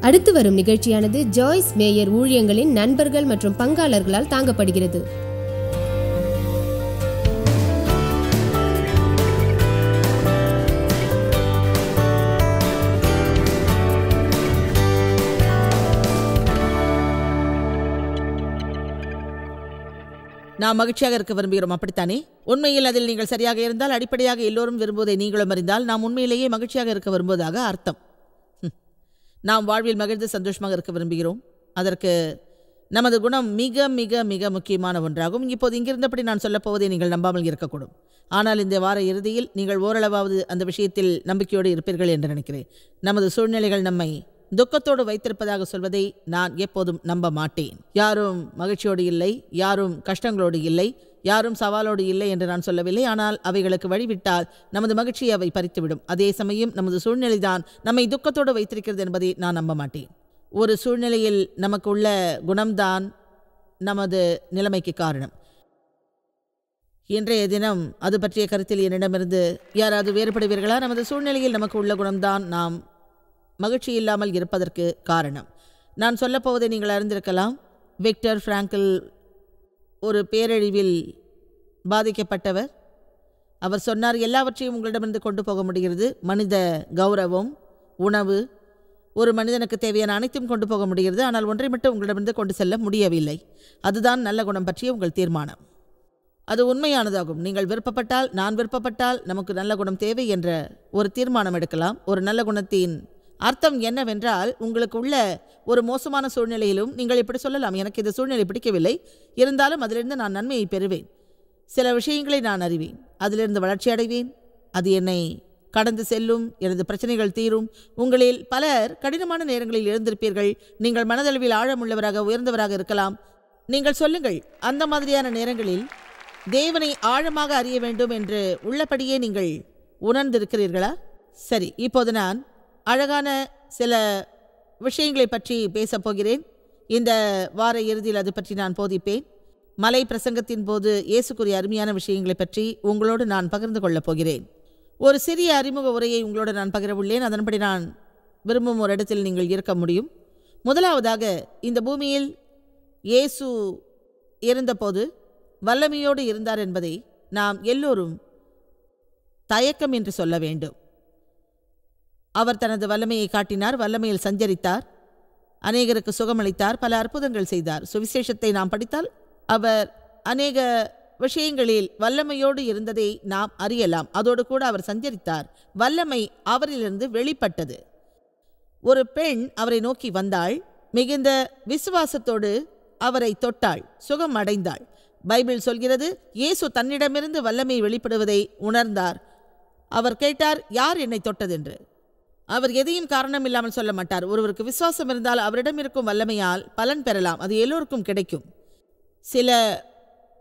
அடுத்து வரும் நிகழ்ச்சியானது ஜாய்ஸ் மேயர் ஊழியங்களின் நண்பர்கள் மற்றும் பங்காளர்களால் தாங்கப்படுகிறது. நாம் மகிழ்ச்சியாக இருக்க விரும்புகிறோம், அப்படித்தானே? உண்மையில் அதில் நீங்கள் சரியாக இருந்தால், அடிப்படையாக எல்லோரும் விரும்புவதை நீங்களும் அறிந்தால், நாம் உண்மையிலேயே மகிழ்ச்சியாக இருக்க விரும்புவதாக அர்த்தம். நாம் வாழ்வில் மகிழ்ந்து சந்தோஷமாக இருக்க விரும்புகிறோம். அதற்கு நமது குணம் மிக மிக மிக முக்கியமான ஒன்றாகும். இப்போது இங்கிருந்தபடி நான் சொல்லப்போவதை நீங்கள் நம்பாமல் இருக்கக்கூடும். ஆனால் இந்த வார இறுதியில் நீங்கள் ஓரளவாவது அந்த விஷயத்தில் நம்பிக்கையோடு இருப்பீர்கள் என்று நினைக்கிறேன். நமது சூழ்நிலைகள் நம்மை துக்கத்தோடு வைத்திருப்பதாக சொல்வதை நான் எப்போதும் நம்ப மாட்டேன். யாரும் மகிழ்ச்சியோடு இல்லை, யாரும் கஷ்டங்களோடு இல்லை, யாரும் சவாலோடு இல்லை என்று நான் சொல்லவில்லை. ஆனால் அவைகளுக்கு வழிவிட்டால் நமது மகிழ்ச்சியை அவை பறித்துவிடும். அதே சமயம் நமது சூழ்நிலைதான் நம்மை துக்கத்தோடு வைத்திருக்கிறது என்பதை நான் நம்ப மாட்டேன். ஒரு சூழ்நிலையில் நமக்கு உள்ள குணம்தான் நமது நிலைமைக்கு காரணம். இன்றைய தினம் அது பற்றிய கருத்தில் என்னிடமிருந்து யாராவது வேறுபடுவீர்களா? நமது சூழ்நிலையில் நமக்கு உள்ள குணம்தான் நாம் மகிழ்ச்சி இல்லாமல் இருப்பதற்கு காரணம். நான் சொல்லப்போவதை நீங்கள் அறிந்திருக்கலாம். விக்டர் பிராங்கிள் ஒரு பேரழிவில் பாதிக்கப்பட்டவர். அவர் சொன்னார், எல்லாவற்றையும் உங்களிடமிருந்து கொண்டு போக முடிகிறது. மனித கௌரவம், உணவு, ஒரு மனிதனுக்கு தேவையான அனைத்தும் கொண்டு போக முடிகிறது. ஆனால் ஒன்றை மட்டும் உங்களிடமிருந்து கொண்டு செல்ல முடியவில்லை. அதுதான் நல்ல குணம் பற்றிய உங்கள் தீர்மானம். அது உண்மையானதாகும். நீங்கள் விருப்பப்பட்டால், நான் விருப்பப்பட்டால் நமக்கு நல்ல குணம் தேவை என்ற ஒரு தீர்மானம் எடுக்கலாம். ஒரு நல்ல குணத்தின் அர்த்தம் என்னவென்றால், உங்களுக்கு உள்ள ஒரு மோசமான சூழ்நிலையிலும் நீங்கள் இப்படி சொல்லலாம், எனக்கு இந்த சூழ்நிலை பிடிக்கவில்லை, இருந்தாலும் அதிலிருந்து நான் நன்மையை பெறுவேன். சில விஷயங்களை நான் அறிவேன், அதிலிருந்து வளர்ச்சி அடைவேன், அது என்னை கடந்து செல்லும், எனது பிரச்சனைகள் தீரும். உங்களில் பலர் கடினமான நேரங்களில் எழுந்திருப்பீர்கள். நீங்கள் மனதளவில் ஆழமுள்ளவராக, உயர்ந்தவராக இருக்கலாம். நீங்கள் சொல்லுங்கள், அந்த மாதிரியான நேரங்களில் தேவனை ஆழமாக அறிய வேண்டும் என்று உள்ளபடியே நீங்கள் உணர்ந்திருக்கிறீர்களா? சரி, இப்போது நான் அழகான சில விஷயங்களை பற்றி பேசப் போகிறேன். இந்த வார இறுதியில் அது பற்றி நான் போதிப்பேன். மலை பிரசங்கத்தின் போது இயேசுக்குரிய அருமையான விஷயங்களை பற்றி உங்களோடு நான் பகிர்ந்து கொள்ளப் போகிறேன். ஒரு சிறிய அறிமுக உரையை உங்களோடு நான் பகிர உள்ளேன். அதன்படி நான் விரும்பும் ஒரு இடத்தில் நீங்கள் இருக்க முடியும். முதலாவதாக, இந்த பூமியில் இயேசு இருந்தபோது வல்லமையோடு இருந்தார் என்பதை நாம் எல்லோரும் தயக்கம் என்று சொல்ல வேண்டும். அவர் தனது வல்லமையை காட்டினார், வல்லமையில் சஞ்சரித்தார், அநேகருக்கு சுகமளித்தார், பல அற்புதங்கள் செய்தார். சுவிசேஷத்தை நாம் படித்தால் அவர் அநேக விஷயங்களில் வல்லமையோடு இருந்ததை நாம் அறியலாம். அதோடு கூட அவர் சஞ்சரித்தார். வல்லமை அவரிலிருந்து வெளிப்பட்டது. ஒரு பெண் அவரை நோக்கி வந்தாள், மிகுந்த விசுவாசத்தோடு அவரை தொட்டாள், சுகம் அடைந்தாள். பைபிள் சொல்கிறது, இயேசு தன்னிடமிருந்து வல்லமை வெளிப்படுவதை உணர்ந்தார். அவர் கேட்டார், யார் என்னை தொட்டதென்று. அவர் எதையும் காரணம் இல்லாமல் சொல்ல மாட்டார். ஒருவருக்கு விசுவாசம் இருந்தால் அவரிடம் இருக்கும் வல்லமையால் பலன் பெறலாம். அது எல்லோருக்கும் கிடைக்கும். சில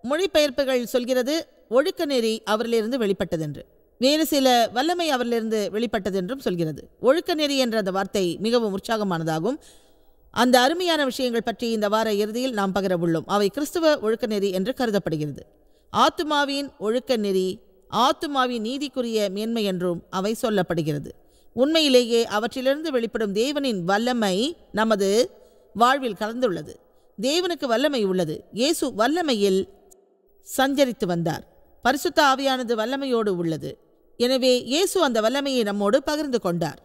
மொழிபெயர்ப்புகள் சொல்கிறது, ஒழுக்க நெறி அவரிலிருந்து வெளிப்பட்டதென்று. வேறு சில வல்லமை அவரிலிருந்து வெளிப்பட்டதென்றும் சொல்கிறது. ஒழுக்க நெறி என்ற அந்த வார்த்தை மிகவும் உற்சாகமானதாகும். அந்த அருமையான விஷயங்கள் பற்றி இந்த வார இறுதியில் நாம் பகிர உள்ளோம். அவை கிறிஸ்துவ ஒழுக்க நெறி என்று கருதப்படுகிறது. ஆத்துமாவின் ஒழுக்க நெறி ஆத்துமாவின் நீதிக்குரிய மேன்மை என்றும் அவை சொல்லப்படுகிறது. உண்மையிலேயே அவற்றிலிருந்து வெளிப்படும் தேவனின் வல்லமை நமது வாழ்வில் கலந்துள்ளது. தேவனுக்கு வல்லமை உள்ளது. இயேசு வல்லமையில் சஞ்சரித்து வந்தார். பரிசுத்த ஆவியானது வல்லமையோடு உள்ளது. எனவே இயேசு அந்த வல்லமையை நம்மோடு பகிர்ந்து கொண்டார்.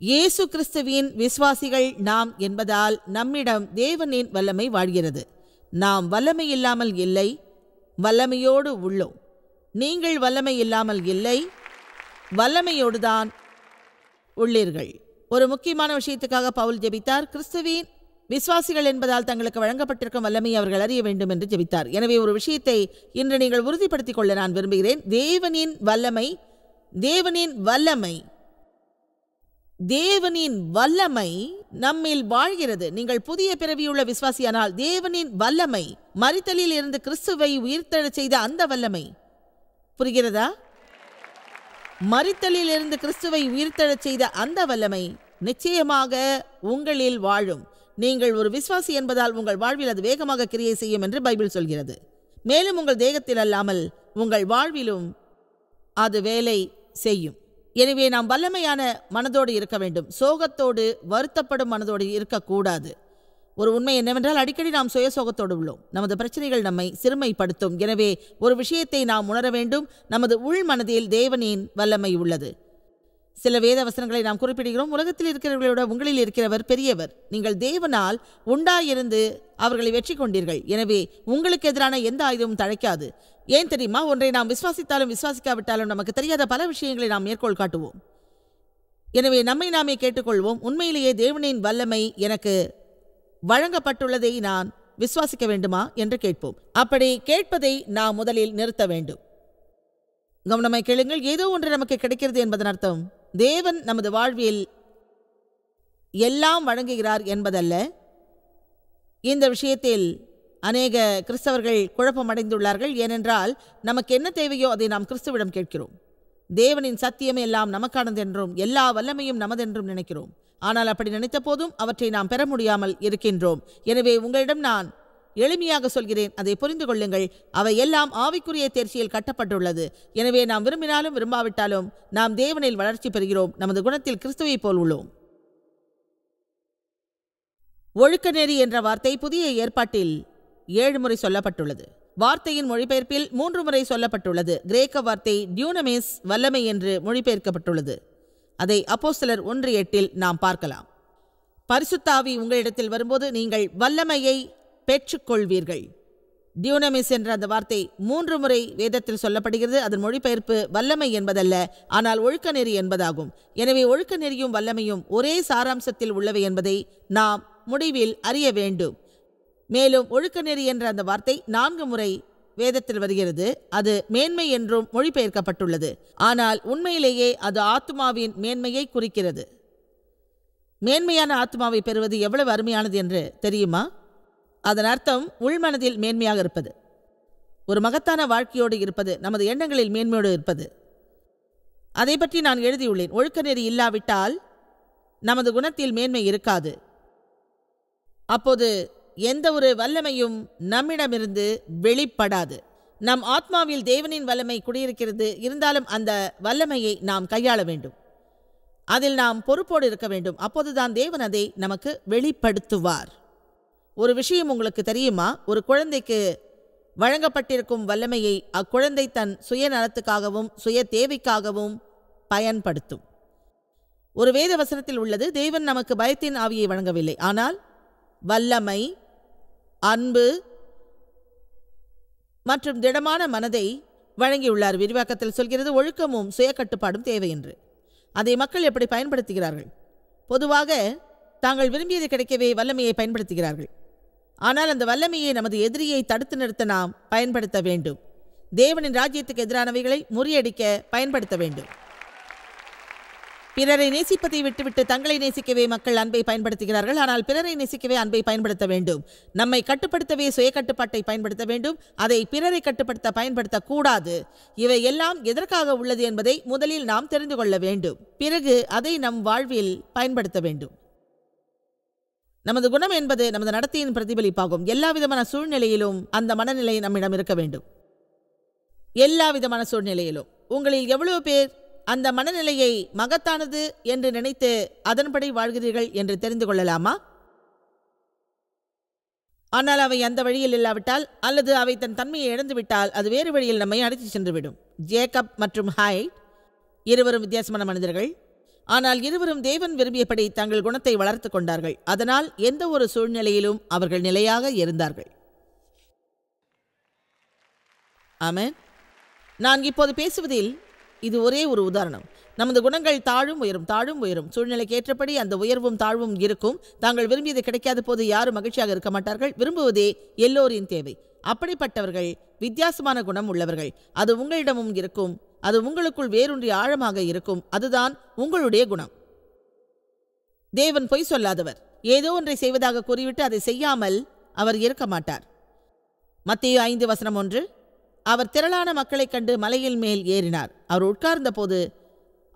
இயேசு கிறிஸ்துவின் விசுவாசிகள் நாம் என்பதால் நம்மிடம் தேவனின் வல்லமை வாழ்கிறது. நாம் வல்லமை இல்லாமல் இல்லை, வல்லமையோடு உள்ளோம். நீங்கள் வல்லமை இல்லாமல் இல்லை, வல்லமையோடுதான் உள்ளீர்கள். ஒரு முக்கியமான விஷயத்துக்காக பவுல் ஜெபித்தார். கிறிஸ்துவின் விசுவாசிகள் என்பதால் தங்களுக்கு வழங்கப்பட்டிருக்கும் வல்லமையை அவர்கள் அறிய வேண்டும் என்று ஜெபித்தார். எனவே ஒரு விஷயத்தை இன்று நீங்கள் உறுதிப்படுத்திக் கொள்ள நான் விரும்புகிறேன். தேவனின் வல்லமை, தேவனின் வல்லமை, தேவனின் வல்லமை நம்மில் வாழ்கிறது. நீங்கள் புதிய பிறவியுள்ள விசுவாசியானால் தேவனின் வல்லமை, மரித்தலில் இருந்து கிறிஸ்துவை உயிர்த்தெழச் செய்த அந்த வல்லமை, புரிகிறதா? மரித்தலில் இருந்து கிறிஸ்துவை உயிர்த்தெழச் செய்த அந்த வல்லமை நிச்சயமாக உங்களில் வாழும். நீங்கள் ஒரு விசுவாசி என்பதால் உங்கள் வாழ்வில் அது வேகமாக கிரியை செய்யும் என்று பைபிள் சொல்கிறது. மேலும் உங்கள் தேகத்தில் அல்லாமல் உங்கள் வாழ்விலும் அது வேலை செய்யும். எனவே நாம் வல்லமையான மனதோடு இருக்க வேண்டும். சோகத்தோடு வருத்தப்படும் மனதோடு இருக்கக்கூடாது. ஒரு உண்மை என்னவென்றால், அடிக்கடி நாம் சுய சோகத்தோடு உள்ளோம். நமது பிரச்சனைகள் நம்மை சிறுமைப்படுத்தும். எனவே ஒரு விஷயத்தை நாம் உணர வேண்டும், நமது உள் மனதில் தேவனின் வல்லமை உள்ளது. சில வேத வசனங்களை நாம் குறிப்பிடுகிறோம். உலகத்தில் இருக்கிறவர்களோட உங்களில் இருக்கிறவர் பெரியவர். நீங்கள் தேவனால் உண்டாயிருந்து அவர்களை வெற்றி கொண்டீர்கள். எனவே உங்களுக்கு எதிரான எந்த ஆயுதமும் தழைக்காது. ஏன் தெரியுமா? ஒன்றை நாம் விசுவாசித்தாலும் விசுவாசிக்காவிட்டாலும் நமக்கு தெரியாத பல விஷயங்களை நாம் மேற்கோள் காட்டுவோம். எனவே நம்மை நாமே கேட்டுக்கொள்வோம், உண்மையிலேயே தேவனின் வல்லமை எனக்கு வழங்கப்பட்டுள்ளதை நான் விசுவாசிக்க வேண்டுமா என்று கேட்போம். அப்படி கேட்பதை நாம் முதலில் நிறுத்த வேண்டும். கவனமாய் கேளுங்கள். ஏதோ ஒன்று நமக்கு கிடைக்கிறது என்பதன் அர்த்தம் தேவன் நமது வாழ்வில் எல்லாம் வழங்குகிறார் என்பதல்ல. இந்த விஷயத்தில் அநேக கிறிஸ்தவர்கள் குழப்பமடைந்துள்ளார்கள். ஏனென்றால் நமக்கு என்ன தேவையோ அதை நாம் கிறிஸ்துவிடம் கேட்கிறோம். தேவனின் சத்தியம் எல்லாம் நமக்கானது என்றும் எல்லா வல்லமையும் நமதென்றும் நினைக்கிறோம். ஆனால் அப்படி நினைத்த போதும் அவற்றை நாம் பெற முடியாமல் இருக்கின்றோம். எனவே உங்களிடம் நான் எளிமையாக சொல்கிறேன், அதை புரிந்து கொள்ளுங்கள். அவை எல்லாம் ஆவிக்குரிய தேர்ச்சியில் கட்டப்பட்டுள்ளது. எனவே நாம் விரும்பினாலும் விரும்பாவிட்டாலும் நாம் தேவனில் வளர்ச்சி பெறுகிறோம். நமது குணத்தில் கிறிஸ்துவை போல் உள்ளோம். ஒழுக்க நெறி என்ற வார்த்தை புதிய ஏற்பாட்டில் 7 முறை சொல்லப்பட்டுள்ளது. வார்த்தையின் மொழிபெயர்ப்பில் 3 முறை சொல்லப்பட்டுள்ளது. கிரேக்க வார்த்தை டியூனமிஸ், வல்லமை என்று மொழிபெயர்க்கப்பட்டுள்ளது. அதை அப்போஸ்தலர் 1:8 நாம் பார்க்கலாம். பரிசுத்த ஆவி உங்களிடத்தில் வரும்போது நீங்கள் வல்லமையை பெற்றுக்கொள்வீர்கள். டியூனமிஸ் என்ற அந்த வார்த்தை 3 முறை வேதத்தில் சொல்லப்படுகிறது. அதன் மொழிபெயர்ப்பு வல்லமை என்பதல்ல, ஆனால் ஒழுக்க நெறி என்பதாகும். எனவே ஒழுக்க நெறியும் வல்லமையும் ஒரே சாராம்சத்தில் உள்ளவை என்பதை நாம் முடிவில் அறிய வேண்டும். மேலும் ஒழுக்க நெறி என்ற அந்த வார்த்தை 4 முறை வேதத்தில் வருகிறது. அது மேன்மை என்றும் மொழிபெயர்க்கப்பட்டுள்ளது. ஆனால் உண்மையிலேயே அது ஆத்மாவின் மேன்மையை குறிக்கிறது. மேன்மையான ஆத்மாவை பெறுவது எவ்வளவு அருமையானது என்று தெரியுமா? அதன் அர்த்தம் உள்மனதில் மேன்மையாக இருப்பது, ஒரு மகத்தான வாழ்க்கையோடு இருப்பது, நமது எண்ணங்களில் மேன்மையோடு இருப்பது. அதை பற்றி நான் எழுதியுள்ளேன். ஒழுக்க நெறி இல்லாவிட்டால் நமது குணத்தில் மேன்மை இருக்காது. அப்போது எந்த ஒரு வல்லமையும் நம்மிடமிருந்து வெளிப்படாது. நம் ஆத்மாவில் தேவனின் வல்லமை குடியிருக்கிறது. இருந்தாலும் அந்த வல்லமையை நாம் கையாள வேண்டும். அதில் நாம் பொறுப்போடு இருக்க வேண்டும். அப்போதுதான் தேவன் அதை நமக்கு வெளிப்படுத்துவார். ஒரு விஷயம் உங்களுக்கு தெரியுமா? ஒரு குழந்தைக்கு வழங்கப்பட்டிருக்கும் வல்லமையை அக்குழந்தை தன் சுயநலத்துக்காகவும் சுய தேவைக்காகவும் பயன்படுத்தும். ஒரு வேத வசனத்தில் உள்ளது, தேவன் நமக்கு பயத்தின் ஆவியை வழங்கவில்லை, ஆனால் வல்லமை, அன்பு மற்றும் திடமான மனதை வழங்கியுள்ளார். விரிவாக்கத்தில் சொல்கிறது, ஒழுக்கமும் சுய கட்டுப்பாடும் தேவை என்று. அதை மக்கள் எப்படி பயன்படுத்துகிறார்கள்? பொதுவாக தாங்கள் விரும்பியது கிடைக்கவே வல்லமையை பயன்படுத்துகிறார்கள். ஆனால் அந்த வல்லமையை நமது எதிரியை தடுத்து நிறுத்த நாம் பயன்படுத்த வேண்டும். தேவனின் ராஜ்யத்துக்கு எதிரானவைகளை முறியடிக்க பயன்படுத்த வேண்டும். பிறரை நேசிப்பதை விட்டுவிட்டு தங்களை நேசிக்கவே மக்கள் அன்பை பயன்படுத்துகிறார்கள். ஆனால் பிறரை நேசிக்கவே அன்பை பயன்படுத்த வேண்டும். நம்மை கட்டுப்படுத்தவே சுய கட்டுப்பாட்டை பயன்படுத்த வேண்டும். அதை பிறரை கட்டுப்படுத்த பயன்படுத்தக்கூடாது. இவை எல்லாம் எதற்காக உள்ளது என்பதை முதலில் நாம் தெரிந்து கொள்ள வேண்டும். பிறகு அதை நம் வாழ்வில் பயன்படுத்த வேண்டும். நமது குணம் என்பது நமது நடத்தையின் பிரதிபலிப்பாகும். எல்லா விதமான சூழ்நிலையிலும் அந்த மனநிலை நம்மிடம் இருக்க வேண்டும். எல்லா விதமான சூழ்நிலையிலும். உங்களில் எவ்வளவு பேர் அந்த மனநிலையை மகத்தானது என்று நினைத்து அதன்படி வாழ்கிறீர்கள் என்று தெரிந்து கொள்ளலாமா? ஆனால் அவை அந்த வழியில் இல்லாவிட்டால், அல்லது அவை தன் தன்மையை இழந்துவிட்டால், அது வேறு வழியில் நம்மை அழைத்து சென்றுவிடும். ஜேக்கப் மற்றும் ஹைட் இருவரும் வித்தியாசமான மனிதர்கள். ஆனால் இருவரும் தேவன் விரும்பியபடி தங்கள் குணத்தை வளர்த்து கொண்டார்கள். அதனால் எந்த ஒரு சூழ்நிலையிலும் அவர்கள் நிலையாக இருந்தார்கள். ஆமென். நான் இப்போது பேசுவதில் இது ஒரே ஒரு உதாரணம். நமது குணங்கள் தாழும் உயரும், தாழும் உயரும். சூழ்நிலைக்கு ஏற்றபடி அந்த உயர்வும் தாழ்வும் இருக்கும். தாங்கள் விரும்பியது கிடைக்காத போது யாரும் மகிழ்ச்சியாக இருக்க மாட்டார்கள். விரும்புவதே எல்லோரின் தேவை. அப்படிப்பட்டவர்கள் வித்தியாசமான குணம் உள்ளவர்கள். அது உங்களிடமும் இருக்கும். அது உங்களுக்குள் வேரூன்றி ஆழமாக இருக்கும். அதுதான் உங்களுடைய குணம். தேவன் பொய் சொல்லாதவர். ஏதோ ஒன்றை செய்வதாக கூறிவிட்டு அதை செய்யாமல் அவர் இருக்க மாட்டார். மத்தேயு 5:1. அவர் திரளான மக்களைக் கண்டு மலையில் மேல் ஏறினார். அவர் உட்கார்ந்த போது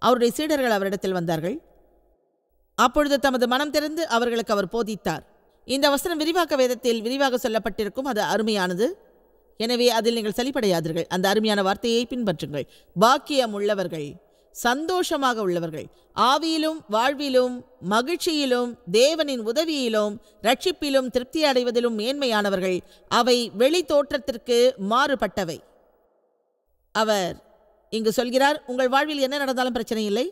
அவருடைய சீடர்கள் அவரிடத்தில் வந்தார்கள். அப்பொழுது தமது மனம் திறந்து அவர்களுக்கு அவர் போதித்தார். இந்த வசனம் விரிவாக்க வேதத்தில் விரிவாக சொல்லப்பட்டிருக்கும். அது அருமையானது. எனவே அதில் நீங்கள் சலிப்படையாதீர்கள். அந்த அருமையான வார்த்தையை பின்பற்றுங்கள். பாக்கியம் உள்ளவர்கள், சந்தோஷமாக உள்ளவர்கள், ஆவியிலும் வாழ்விலும் மகிழ்ச்சியிலும் தேவனின் உதவியிலும் ரட்சிப்பிலும் திருப்தி அடைவதிலும் மேன்மையானவர்கள். அவை வெளி தோற்றத்திற்கு மாறுபட்டவை. அவர் இங்கு சொல்கிறார், உங்கள் வாழ்வில் என்ன நடந்தாலும் பிரச்சனை இல்லை,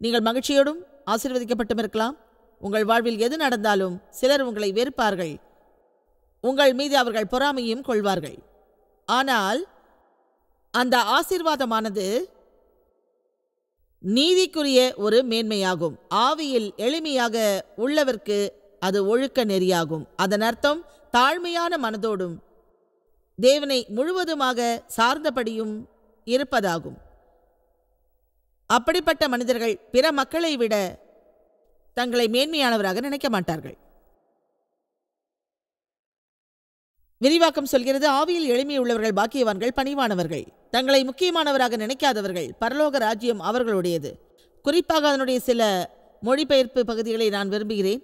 நீங்கள் மகிழ்ச்சியோடும் ஆசீர்வதிக்கப்பட்டும் இருக்கலாம். உங்கள் வாழ்வில் எது நடந்தாலும் சிலர் உங்களை வெறுப்பார்கள், உங்கள் மீது அவர்கள் பொறாமையும் கொள்வார்கள். ஆனால் அந்த ஆசீர்வாதமானது நீதிக்குரிய ஒரு மேன்மையாகும். ஆவியில் எளிமையாக உள்ளவர்க்கு அது ஒழுக்க நெறியாகும். அதன் அர்த்தம் தாழ்மையான மனதோடும் தேவனை முழுவதுமாக சார்ந்தபடியும் இருப்பதாகும். அப்படிப்பட்ட மனிதர்கள் பிற மக்களை விட தங்களை மேன்மையானவராக நினைக்க மாட்டார்கள். விரிவாக்கம் சொல்கிறது, ஆவியில் எளிமை உள்ளவர்கள் பாக்கியவான்கள், பணிவானவர்கள், தங்களை முக்கியமானவராக நினைக்காதவர்கள். பரலோக ராஜ்யம் அவர்களுடையது. குறிப்பாக அதனுடைய சில மொழிபெயர்ப்பு பகுதிகளை நான் விரும்புகிறேன்.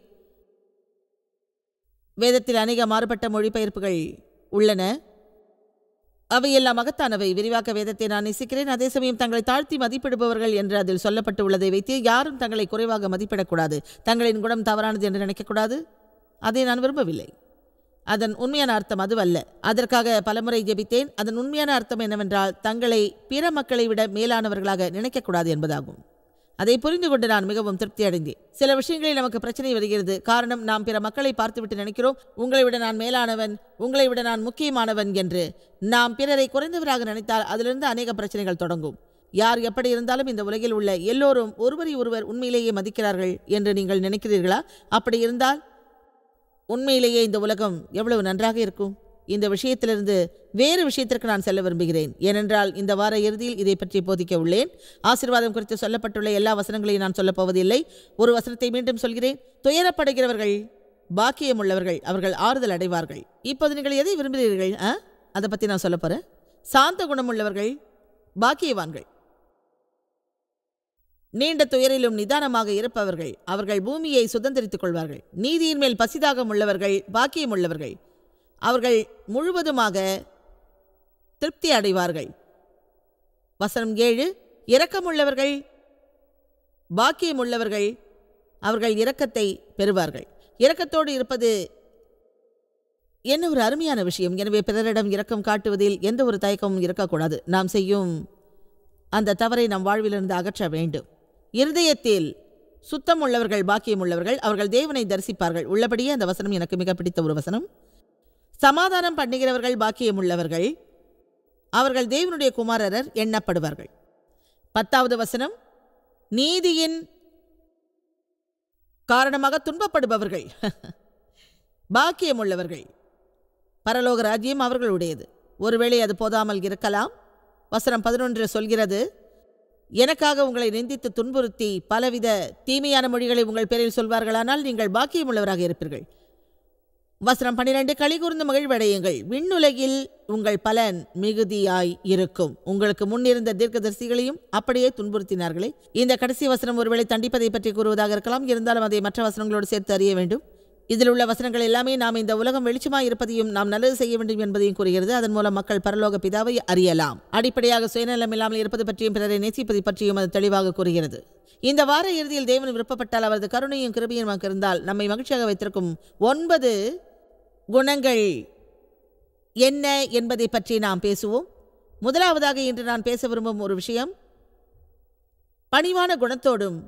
வேதத்தில் அநேக மாறுபட்ட மொழிபெயர்ப்புகள் உள்ளன. அவையெல்லாம் மகத்தானவை. விரிவாக்க வேதத்தை நான் நேசிக்கிறேன். அதே சமயம் தங்களை தாழ்த்தி மதிப்பிடுபவர்கள் என்று அதில் சொல்லப்பட்டு உள்ளதை வைத்து யாரும் தங்களை குறைவாக மதிப்பிடக்கூடாது. தங்களின் குணம் தவறானது என்று நினைக்கக்கூடாது. அதை நான் விரும்பவில்லை. அதன் உண்மையான அர்த்தம் அதுவல்ல. அதற்காக பலமுறை ஜெபித்தேன். அதன் உண்மையான அர்த்தம் என்னவென்றால், தங்களை பிற மக்களை விட மேலானவர்களாக நினைக்கக்கூடாது என்பதாகும். அதை புரிந்து கொண்டு நான் மிகவும் திருப்தி அடைந்தேன். சில விஷயங்களில் நமக்கு பிரச்சனை வருகிறது. காரணம், நாம் பிற மக்களை பார்த்துவிட்டு நினைக்கிறோம், உங்களை விட நான் மேலானவன், உங்களை விட நான் முக்கியமானவன் என்று. நாம் பிறரை குறைந்தவராக நினைத்தால் அதிலிருந்து அநேக பிரச்சனைகள் தொடங்கும். யார் எப்படி இருந்தாலும் இந்த உலகில் உள்ள எல்லோரும் ஒருவரை ஒருவர் உண்மையிலேயே மதிக்கிறார்கள் என்று நீங்கள் நினைக்கிறீர்களா? அப்படி இருந்தால் உண்மையிலேயே இந்த உலகம் எவ்வளவு நன்றாக இருக்கும். இந்த விஷயத்திலிருந்து வேறு விஷயத்திற்கு நான் செல்ல விரும்புகிறேன். ஏனென்றால் இந்த வார இறுதியில் இதை பற்றி போதிக்க உள்ளேன். ஆசீர்வாதம் குறித்து சொல்லப்பட்டுள்ள எல்லா வசனங்களையும் நான் சொல்லப்போவதில்லை. ஒரு வசனத்தை மீண்டும் சொல்கிறேன். துயரப்படுகிறவர்கள் பாக்கியம் உள்ளவர்கள், அவர்கள் ஆறுதல் அடைவார்கள். இப்போது நீங்கள் எதை விரும்புகிறீர்கள்? அதை பற்றி நான் சொல்ல போறேன். சாந்த குணமுள்ளவர்கள் பாக்கியவான்கள். நீண்ட துயரிலும் நிதானமாக இருப்பவர்கள், அவர்கள் பூமியை சுதந்திரித்துக் கொள்வார்கள். நீதியின் மேல் பசிதாகம் உள்ளவர்கள் பாக்கியம் உள்ளவர்கள், அவர்கள் முழுவதுமாக திருப்தி அடைவார்கள். வசனம் 7, இரக்கமுள்ளவர்கள் பாக்கியம் உள்ளவர்கள், அவர்கள் இரக்கத்தை பெறுவார்கள். இரக்கத்தோடு இருப்பது என்ன ஒரு அருமையான விஷயம். எனவே பிறரிடம் இரக்கம் காட்டுவதில் எந்த ஒரு தயக்கமும் இருக்கக்கூடாது. நாம் செய்யும் அந்த தவறை நம் வாழ்விலிருந்து அகற்ற வேண்டும். இருதயத்தில் சுத்தம் உள்ளவர்கள் பாக்கியம் உள்ளவர்கள், அவர்கள் தேவனை தரிசிப்பார்கள். உள்ளபடியே அந்த வசனம் எனக்கு மிக பிடித்த ஒரு வசனம். சமாதானம் பண்ணுகிறவர்கள் பாக்கியம் உள்ளவர்கள், அவர்கள் தேவனுடைய குமாரர் எண்ணப்படுவார்கள். 10வது வசனம், நீதியின் காரணமாக துன்பப்படுபவர்கள் பாக்கியம் உள்ளவர்கள், பரலோக ராஜ்யம் அவர்களுடையது. ஒருவேளை அது போதாமல் இருக்கலாம். வசனம் 11 சொல்கிறது, எனக்காக உங்களை நிந்தித்து துன்புறுத்தி பலவித தீமையான மொழிகளை உங்கள் பேரில் சொல்வார்களானால் நீங்கள் பாக்கியம் உள்ளவராக இருப்பீர்கள். வசனம் 12, களிகூர்ந்து மகிழ்வடையுங்கள், விண்ணுலகில் உங்கள் பலன் மிகுதியாய் இருக்கும். உங்களுக்கு முன்னிருந்த தீர்க்கதரிசிகளையும் அப்படியே துன்புறுத்தினார்களே. இந்த கடைசி வசனம் ஒருவேளை தண்டிப்பதை பற்றி கூறுவதாக இருக்கலாம். இருந்தாலும் அதை மற்ற வசனங்களோடு சேர்த்து அறிய வேண்டும். இதில் உள்ள வசனங்கள் எல்லாமே நாம் இந்த உலகம் வெளிச்சமாக இருப்பதையும் நாம் நல்லது செய்ய வேண்டும் என்பதையும் கூறுகிறது. அதன் மூலம் மக்கள் பரலோக பிதாவை அறியலாம். அடிப்படையாக சுயநலம் இல்லாமல் இருப்பது பற்றியும் பிறரை நேசிப்பதை பற்றியும் அது தெளிவாக கூறுகிறது. இந்த வார இறுதியில் தேவன் விருப்பப்பட்டால் அவரது கருணையும் கிருபையும் நமக்கு இருந்தால் நம்மை மகிழ்ச்சியாக வைத்திருக்கும் 9 குணங்கள் என்ன என்பதை பற்றி நாம் பேசுவோம். முதலாவதாக இன்று நான் பேச விரும்பும் ஒரு விஷயம் பணிவான குணத்தோடும்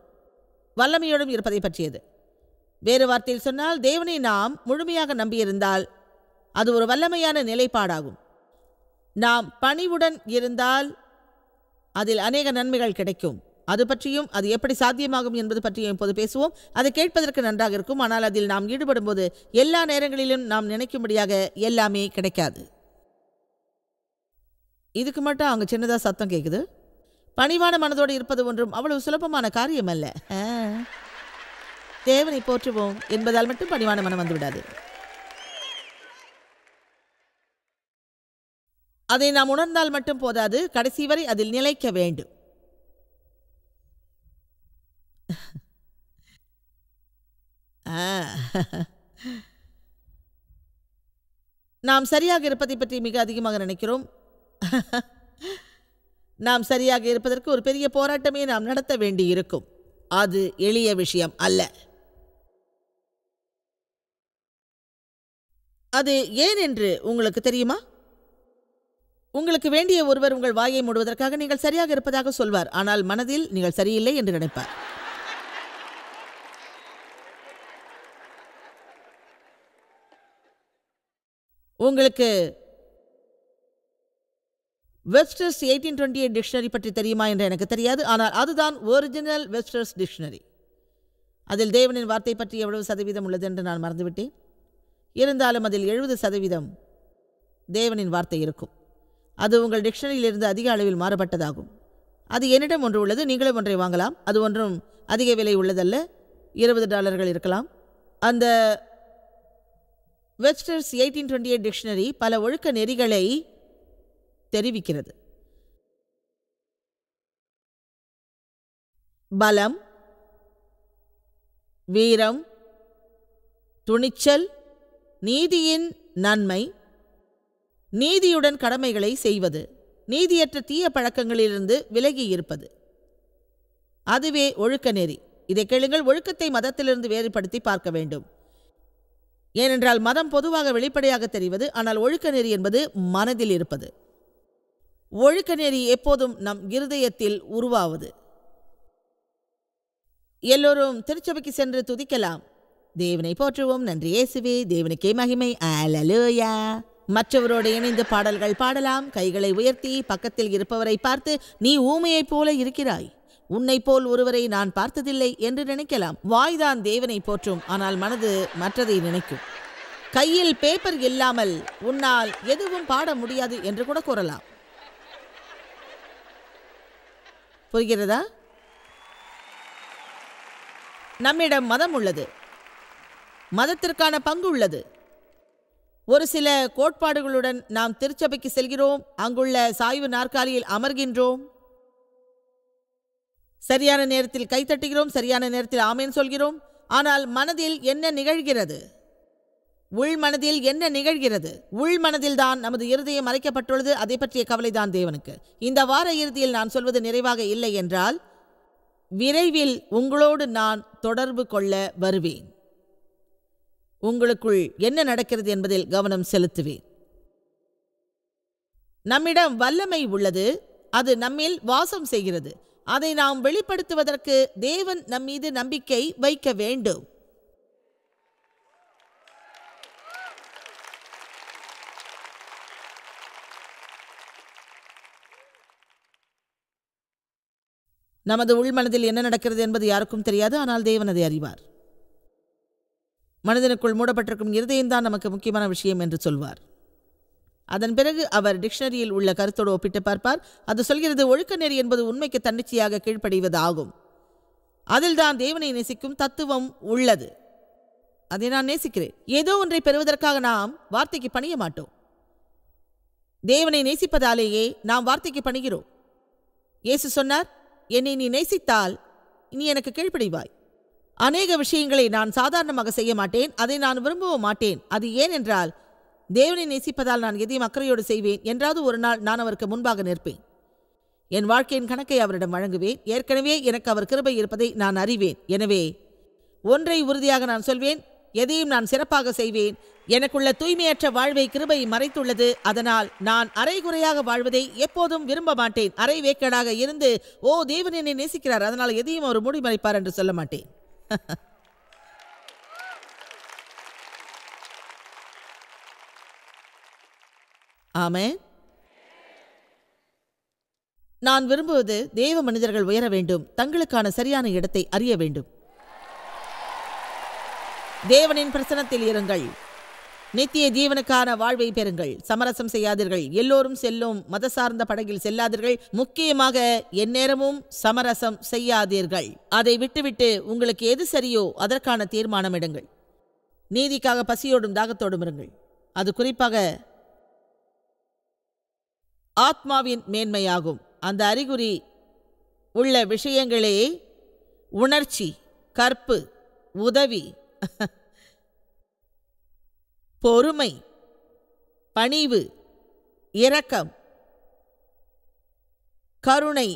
வல்லமையோடும் இருப்பதை பற்றியது. வேறு வார்த்தையில் சொன்னால், தேவனை நாம் முழுமையாக நம்பியிருந்தால் அது ஒரு வல்லமையான நிலைப்பாடாகும். நாம் பணிவுடன் இருந்தால் அதில் அநேக நன்மைகள் கிடைக்கும். அது பற்றியும் அது எப்படி சாத்தியமாகும் என்பது பற்றியும் இப்போது பேசுவோம். அது கேட்பதற்கு நன்றாக இருக்கும். ஆனால் அதில் நாம் ஈடுபடும் போது எல்லா நேரங்களிலும் நாம் நினைக்கும்படியாக எல்லாமே கிடைக்காது. இதுக்கு மட்டும் அவங்க சின்னதாக சத்தம் கேட்குது. பணிவான மனதோடு இருப்பது ஒன்றும் அவ்வளவு சுலபமான காரியம் அல்ல. தேவனை போற்றுவோம் என்பதால் மட்டும் பணிவான மனம் வந்துவிடாது. அதை நாம் உணர்ந்தால் மட்டும் போதாது, கடைசி வரை அதில் நிலைக்க வேண்டும். நாம் சரியாக இருப்பதை பற்றி மிக அதிகமாக நினைக்கிறோம். நாம் சரியாக இருப்பதற்கு ஒரு பெரிய போராட்டமே நாம் நடத்த வேண்டியிருக்கும். அது எளிய விஷயம் அல்ல. அது ஏன் என்று உங்களுக்கு தெரியுமா? உங்களுக்கு வேண்டிய ஒருவர் உங்கள் வாயை மூடுவதற்காக நீங்கள் சரியாக இருப்பதாக சொல்வார், ஆனால் மனதில் நீங்கள் சரியில்லை என்று நினைப்பார். உங்களுக்கு வெப்ஸ்டர்ஸ் 1828 டிக்ஷனரி பற்றி தெரியுமா என்று எனக்கு தெரியாது, ஆனால் அதுதான் ஒரிஜினல் வெப்ஸ்டர்ஸ் டிக்ஷனரி. அதில் தேவனின் வார்த்தை பற்றி எவ்வளவு சதவீதம் உள்ளது என்று நான் மறந்துவிட்டேன். இருந்தாலும் அதில் 70% தேவனின் வார்த்தை இருக்கும். அது உங்கள் டிக்ஷனரியிலிருந்து அதிக அளவில் மாறுபட்டதாகும். அது என்னிடம் ஒன்று உள்ளது, நீங்களும் ஒன்றை வாங்கலாம். அது ஒன்றும் அதிக விலை உள்ளதல்ல, $20 இருக்கலாம். அந்த வெப்ஸ்டர்ஸ் 1828 டிக்ஷனரி பல ஒழுக்க நெறிகளை தெரிவிக்கிறது. பலம், வீரம், துணிச்சல், நீதியின் நன்மை, நீதியுடன் கடமைகளை செய்வது, நீதியற்ற தீய பழக்கங்களிலிருந்து விலகி இருப்பது, அதுவே ஒழுக்க நெறி. இதை கேளுங்கள், ஒழுக்கத்தை மதத்திலிருந்து வேறுபடுத்தி பார்க்க வேண்டும். ஏனென்றால் மதம் பொதுவாக வெளிப்படையாக தெரிவது, ஆனால் ஒழுக்க நெறி என்பது மனதில் இருப்பது. ஒழுக்க நெறி எப்போதும் நம் இருதயத்தில் உருவாவது. எல்லோரும் திருச்சபைக்கு சென்று துதிக்கலாம். தேவனை போற்றுவோம், நன்றி இயேசுவே, தேவனுக்கே மகிமை, அல்லேலூயா. மற்றவரோடு இணைந்து பாடல்கள் பாடலாம். கைகளை உயர்த்தி பக்கத்தில் இருப்பவரை பார்த்து, நீ ஊமையைப் போல இருக்கிறாய், உன்னை போல் ஒருவரை நான் பார்த்ததில்லை என்று நினைக்கலாம். வாய்தான் தேவனை போற்றும், ஆனால் மனது மற்றதை நினைக்கும். கையில் பேப்பர் இல்லாமல் உன்னால் எதுவும் பாட முடியாது என்று கூட கூறலாம். புரிகிறதா? நம்மிடம் மதம் உள்ளது, மதத்திற்கான பங்கு உள்ளது. ஒரு சில கோட்பாடுகளுடன் நாம் திருச்சபைக்கு செல்கிறோம், அங்குள்ள சாய்வு நாற்காலியில் அமர்கின்றோம், சரியான நேரத்தில் கைத்தட்டுகிறோம், சரியான நேரத்தில் ஆமேன் சொல்கிறோம். ஆனால் மனதில் என்ன நிகழ்கிறது? உள்மனதில் என்ன நிகழ்கிறது? உள்மனதில் தான் நமது இருதயம் மறைக்கப்பட்டுள்ளது. அதை பற்றிய கவலைதான் தேவனுக்கு. இந்த வார இறுதியில் நான் சொல்வது நிறைவாக இல்லை என்றால், விரைவில் உங்களோடு நான் தொடர்பு கொள்ள வருவேன். உங்களுக்குள் என்ன நடக்கிறது என்பதில் கவனம் செலுத்துவேன். நம்மிடம் வல்லமை உள்ளது, அது நம்மில் வாசம் செய்கிறது. அதை நாம் வெளிப்படுத்துவதற்கு தேவன் நம்மீது நம்பிக்கை வைக்க வேண்டும். நமது உள்மனதில் என்ன நடக்கிறது என்பது யாருக்கும் தெரியாது, ஆனால் தேவன் அதை அறிவார். மனிதனுக்குள் மூடப்பட்டிருக்கும் இருதயம்தான் நமக்கு முக்கியமான விஷயம் என்று சொல்வார். அதன் பிறகு அவர் டிக்ஷனரியில் உள்ள கருத்தோடு ஒப்பிட்டு பார்ப்பார். அது சொல்கிறது, ஒழுக்க நெறி என்பது உண்மைக்கு தன்னிச்சையாக கீழ்ப்படிவது ஆகும். அதில் தான் தேவனை நேசிக்கும் தத்துவம் உள்ளது. அதை நான் நேசிக்கிறேன். ஏதோ ஒன்றை பெறுவதற்காக நாம் வார்த்தைக்கு பணிய மாட்டோம். தேவனை நேசிப்பதாலேயே நாம் வார்த்தைக்கு பணிகிறோம். இயேசு சொன்னார், என்னை நீ நேசித்தால் நீ எனக்கு கீழ்ப்படிவாய். அநேக விஷயங்களை நான் சாதாரணமாக செய்ய மாட்டேன், அதை நான் விரும்பவும் மாட்டேன். அது ஏனென்றால் தேவனை நேசிப்பதால் நான் எதையும் அக்கறையோடு செய்வேன். என்றாவது ஒரு நாள் நான் அவருக்கு முன்பாக நிற்பேன். என் வாழ்க்கையின் கணக்கை அவரிடம் வழங்குவேன். ஏற்கனவே எனக்கு அவர் கிருபை இருப்பதை நான் அறிவேன். எனவே ஒன்றை உறுதியாக நான் சொல்வேன், எதையும் நான் சிறப்பாக செய்வேன். எனக்குள்ள தூய்மையற்ற வாழ்வை கிருபை மறைத்துள்ளது. அதனால் நான் அரைகுறையாக வாழ்வதை எப்போதும் விரும்ப மாட்டேன். அரை வேக்கடாக இருந்து, ஓ தேவன் என்னை நேசிக்கிறார், அதனால் எதையும் அவர் மூடி மறைப்பார் என்று சொல்ல மாட்டேன். ஆமென். நான் விரும்புவது தேவ மனிதர்கள் உயர வேண்டும், தங்களுக்கான சரியான இடத்தை அறிய வேண்டும். தேவனின் பிரசன்னத்தில் இருங்கள், நித்திய ஜீவனுக்கான வாழ்வை பெறுங்கள். சமரசம் செய்யாதீர்கள். எல்லோரும் செல்லும் மத சார்ந்த படகில் செல்லாதீர்கள். முக்கியமாக எந்நேரமும் சமரசம் செய்யாதீர்கள். அதை விட்டுவிட்டு உங்களுக்கு எது சரியோ அதற்கான தீர்மானம் எடுங்கள். நீதிக்காக பசியோடும் தாகத்தோடும் இருங்கள். அது குறிப்பாக ஆத்மாவின் மேன்மையாகும். அந்த அறிகுறி உள்ள விஷயங்களே உணர்ச்சி, கற்பு, உதவி, பொறுமை, பணிவு, இரக்கம், கருணை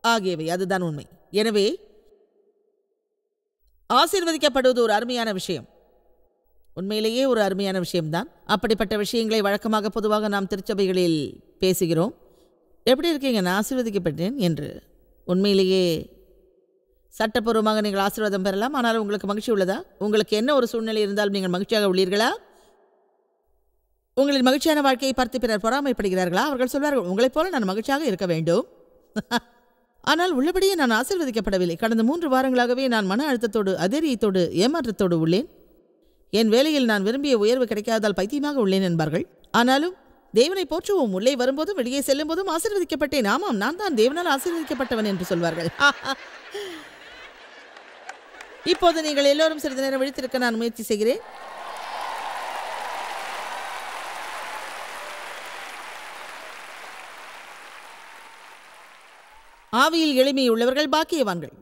ஆகியவை. அதுதான் உண்மை. எனவே ஆசீர்வதிக்கப்படுவது ஒரு அருமையான விஷயம், உண்மையிலேயே ஒரு அருமையான விஷயம்தான். அப்படிப்பட்ட விஷயங்களை வழக்கமாக பொதுவாக நாம் திருச்சபைகளில் பேசுகிறோம். எப்படி இருக்கீங்க, நான் ஆசீர்வதிக்கப்பட்டேன் என்று. உண்மையிலேயே சட்டப்பூர்வமாக நீங்கள் ஆசீர்வாதம் பெறலாம், ஆனால் உங்களுக்கு மகிழ்ச்சி உள்ளதா? உங்களுக்கு என்ன ஒரு சூழ்நிலை இருந்தாலும் நீங்கள் மகிழ்ச்சியாக உள்ளீர்களா? உங்களின் மகிழ்ச்சியான வாழ்க்கையை பார்த்து பிறர் பொறாமைப்படுகிறார்களா? அவர்கள் சொல்வார்கள், உங்களைப் போல நான் மகிழ்ச்சியாக இருக்க வேண்டும். ஆனால் உள்ளபடியே நான் ஆசீர்வதிக்கப்படவில்லை. கடந்த 3 வாரங்களாகவே நான் மன அழுத்தத்தோடு, அதைரியத்தோடு, ஏமாற்றத்தோடு உள்ளேன். என் வேலையில் நான் விரும்பிய உயர்வு கிடைக்காதால் பைத்தியமாக உள்ளேன் என்பார்கள். ஆனாலும் தேவனை போற்றுவோம், உள்ளே வரும்போதும் வெளியே செல்லும் போதும் ஆசீர்வதிக்கப்பட்டேன். ஆமாம், நான் தான் தேவனால் ஆசீர்வதிக்கப்பட்டவன் என்று சொல்வார்கள். இப்போது நீங்கள் எல்லோரும் சிறிது நேரம் விழித்திருக்க நான் முயற்சி செய்கிறேன். ஆவியில் எளிமை உள்ளவர்கள் பாக்கியவான்கள்.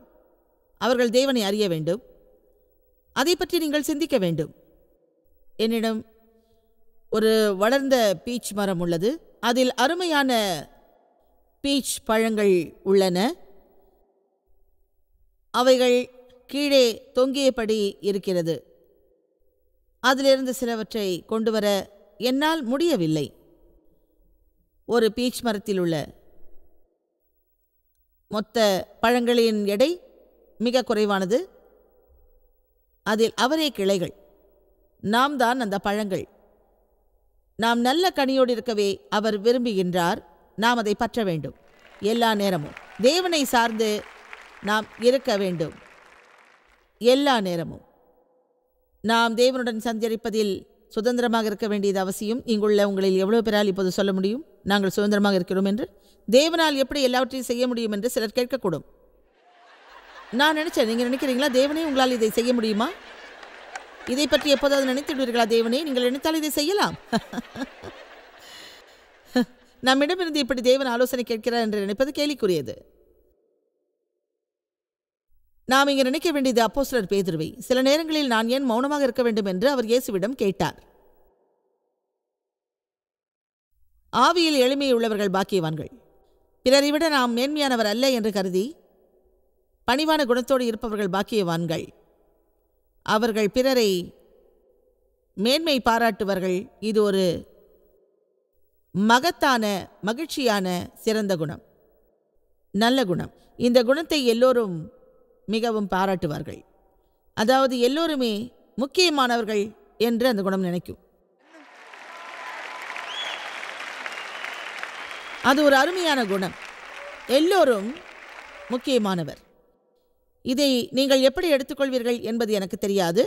அவர்கள் தேவனை அறிய வேண்டும், அதை பற்றி நீங்கள் சிந்திக்க வேண்டும். என்னிடம் ஒரு வளர்ந்த பீச் மரம் உள்ளது. அதில் அருமையான பீச் பழங்கள் உள்ளன. அவைகள் கீழே தொங்கியபடி இருக்கிறது. அதிலிருந்து சிலவற்றை கொண்டு வர என்னால் முடியவில்லை. ஒரு பீச் மரத்தில் உள்ள மொத்த பழங்களின் எடை மிக குறைவானது. அதில் அவரே கிளைகள். நாம் தான் அந்த பழங்கள். நாம் நல்ல கனியோடு இருக்கவே அவர் விரும்புகின்றார். நாம் அதை பற்ற வேண்டும். எல்லா நேரமும் தேவனை சார்ந்து நாம் இருக்க வேண்டும். எல்லா நேரமும் நாம் தேவனுடன் சஞ்சரிப்பதில் சுதந்திரமாக இருக்க வேண்டியது அவசியம். இங்குள்ள உங்களில் எவ்வளவு பேரால் இப்போது சொல்ல முடியும் நாங்கள் சுதந்திரமாக இருக்கிறோம் என்று? தேவனால் எப்படி எல்லாவற்றையும் செய்ய முடியும் என்று சிலர் கேட்கக்கூடும். நான் நினைச்சேன், நீங்கள் நினைக்கிறீங்களா தேவனே உங்களால் இதை செய்ய முடியுமா? இதை பற்றி எப்போதாவது நினைத்துவிடுவீர்களா? தேவனே நீங்கள் நினைத்தால் இதை செய்யலாம். நம்மிடமிருந்து இப்படி தேவன் ஆலோசனை கேட்கிறார் என்று நினைப்பது கேலிக்குரியது. நாம் இங்கே நினைக்க வேண்டியது அப்போஸ்தலர் பேதுருவை. சில நேரங்களில் நான் ஏன் மௌனமாக இருக்க வேண்டும் என்று அவர் இயேசுவிடம் கேட்டார். ஆவியில் எளிமை உள்ளவர்கள் பாக்கியவான்கள். பிறரை விட நாம் மேன்மையானவர் அல்ல என்று கருதி பணிவான குணத்தோடு இருப்பவர்கள் பாக்கியவான்கள். அவர்கள் பிறரை மேன்மை பாராட்டுவார்கள். இது ஒரு மகத்தான, மகிழ்ச்சியான, சிறந்த குணம், நல்ல குணம். இந்த குணத்தை எல்லோரும் மிகவும் பாராட்டுவார்கள். அதாவது எல்லோருமே முக்கியமானவர்கள் என்று அந்த குணம் நினைக்கும். அது ஒரு அருமையான குணம். எல்லோரும் முக்கியமானவர். இதை நீங்கள் எப்படி எடுத்துக்கொள்வீர்கள் என்பது எனக்கு தெரியாது.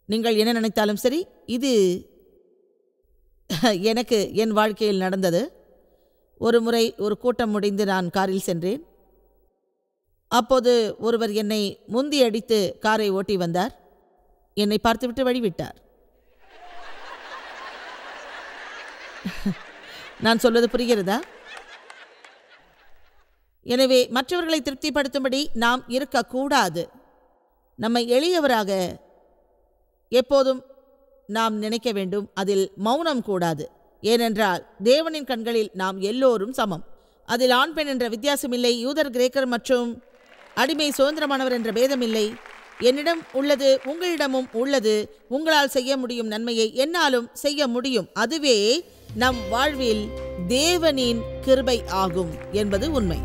நீங்கள் என்ன நினைத்தாலும் சரி, இது எனக்கு என் வாழ்க்கையில் நடந்தது. ஒரு முறை ஒரு கூட்டம் முடிந்து நான் காரில் சென்றேன். அப்போது ஒருவர் என்னை முந்தி அடித்து காரை ஓட்டி வந்தார். என்னை பார்த்துவிட்டு வழிவிட்டார். நான் சொல்வது புரிகிறதா? எனவே மற்றவர்களை திருப்திப்படுத்தும்படி நாம் இருக்கக்கூடாது. நம்மை எளியவராக எப்போதும் நாம் நினைக்க வேண்டும். அதில் மௌனம் கூடாது. ஏனென்றால் தேவனின் கண்களில் நாம் எல்லோரும் சமம். அதில் ஆண் பெண் என்ற வித்தியாசமில்லை. யூதர், கிரேக்கர் மற்றும் அடிமை, சுதந்திரமானவர் என்ற பேதமில்லை. என்னிடம் உள்ளது உங்களிடமும் உள்ளது. உங்களால் செய்ய முடியும் நன்மையை என்னாலும் செய்ய முடியும். அதுவே நம் வாழ்வில் தேவனின் கிருபை ஆகும் என்பது உண்மை.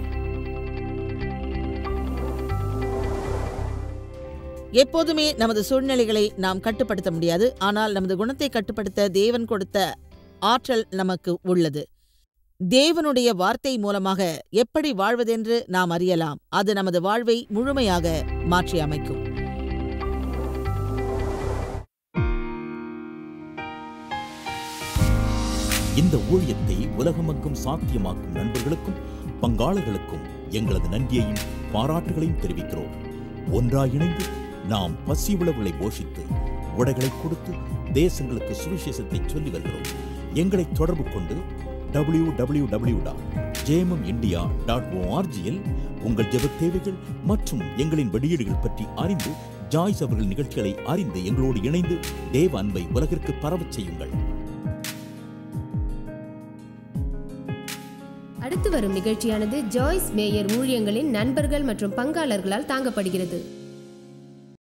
எப்போதுமே நமது சூழ்நிலைகளை நாம் கட்டுப்படுத்த முடியாது. ஆனால் நமது குணத்தை கட்டுப்படுத்த தேவன் கொடுத்த ஆற்றல் நமக்கு உள்ளது. தேவனுடைய வார்த்தை மூலமாக எப்படி வாழ்வதென்று நாம் அறியலாம். அது நமது வாழ்வை முழுமையாக மாற்றி அமைக்கும். இந்த ஊழியத்தை உலகமெங்கும் சாத்தியமாக்கும் நண்பர்களுக்கும் பங்காளர்களுக்கும் எங்களது நன்றியையும் பாராட்டுகளையும் தெரிவிக்கிறோம். ஒன்றாய் இணைந்து நாம் பசி உழவுகளை போஷித்து உடைகளை கொடுத்து தேசங்களுக்கு சுவிசேஷத்தை சொல்லி வருகிறோம். எங்களை தொடர்பு கொண்டு www.jmmindia.org உங்கள் ஜெப தேவைகள் மற்றும் எங்களின் வெளியீடுகள் பற்றி அறிந்து ஜாய்ஸ் அவர்கள் நிகழ்ச்சிகளை அறிந்து எங்களோடு இணைந்து தேவ அன்பை உலகிற்கு பரவச் செய்யுங்கள். அடுத்த அடுத்து வரும் நிகழ்ச்சியானது ஜாய்ஸ் மேயர் ஊழியங்களின் நண்பர்கள் மற்றும் பங்காளர்களால் தாங்கப்படுகிறது.